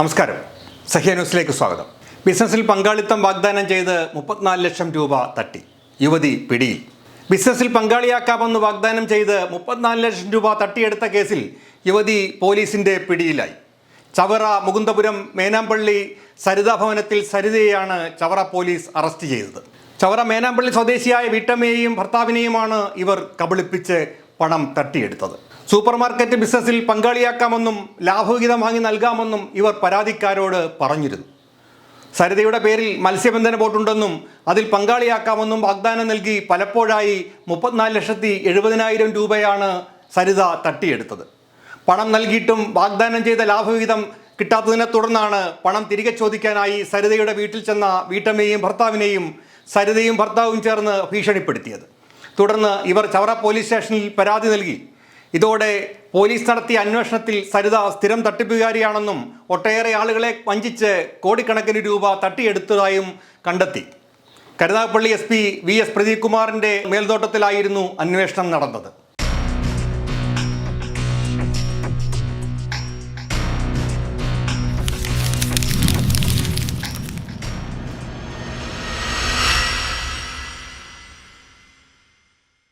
നമസ്കാരം. സഹ്യ ന്യൂസിലേക്ക് സ്വാഗതം. ബിസിനസ്സിൽ പങ്കാളിത്തം വാഗ്ദാനം ചെയ്ത് 34 ലക്ഷം രൂപ തട്ടി, യുവതി പിടിയിൽ. ബിസിനസ്സിൽ പങ്കാളിയാക്കാമെന്ന് വാഗ്ദാനം ചെയ്ത് 34 ലക്ഷം രൂപ തട്ടിയെടുത്ത കേസിൽ യുവതി പോലീസിന്റെ പിടിയിലായി. ചവറ മുകുന്ദപുരം മേനാമ്പള്ളി സരിതാ ഭവനത്തിൽ സരിതയെയാണ് ചവറ പോലീസ് അറസ്റ്റ് ചെയ്തത്. ചവറ മേനാമ്പള്ളി സ്വദേശിയായ വീട്ടമ്മയെയും ഭർത്താവിനെയുമാണ് ഇവർ കബളിപ്പിച്ച് പണം തട്ടിയെടുത്തത്. സൂപ്പർ മാർക്കറ്റ് ബിസിനസ്സിൽ പങ്കാളിയാക്കാമെന്നും ലാഭവിഹിതം വാങ്ങി നൽകാമെന്നും ഇവർ പരാതിക്കാരോട് പറഞ്ഞിരുന്നു. സരിതയുടെ പേരിൽ മത്സ്യബന്ധന ബോട്ടുണ്ടെന്നും അതിൽ പങ്കാളിയാക്കാമെന്നും വാഗ്ദാനം നൽകി പലപ്പോഴായി 34,70,000 രൂപയാണ് സരിത തട്ടിയെടുത്തത്. പണം നൽകിയിട്ടും വാഗ്ദാനം ചെയ്ത ലാഭവിഹിതം കിട്ടാത്തതിനെ തുടർന്നാണ് പണം തിരികെ ചോദിക്കാനായി സരിതയുടെ വീട്ടിൽ ചെന്ന വീട്ടമ്മയെയും ഭർത്താവിനെയും സരിതയും ഭർത്താവും ചേർന്ന് ഭീഷണിപ്പെടുത്തിയത്. തുടർന്ന് ഇവർ ചവറ പോലീസ് സ്റ്റേഷനിൽ പരാതി നൽകി. ഇതോടെ പോലീസ് നടത്തിയ അന്വേഷണത്തിൽ സരിത സ്ഥിരം തട്ടിപ്പുകാരിയാണെന്നും ഒട്ടേറെ ആളുകളെ വഞ്ചിച്ച് കോടിക്കണക്കിന് രൂപ തട്ടിയെടുത്തതായും കണ്ടെത്തി. കരുനാഗപ്പള്ളി SP VS പ്രദീപ് കുമാറിൻ്റെ മേൽനോട്ടത്തിലായിരുന്നു അന്വേഷണം നടന്നത്.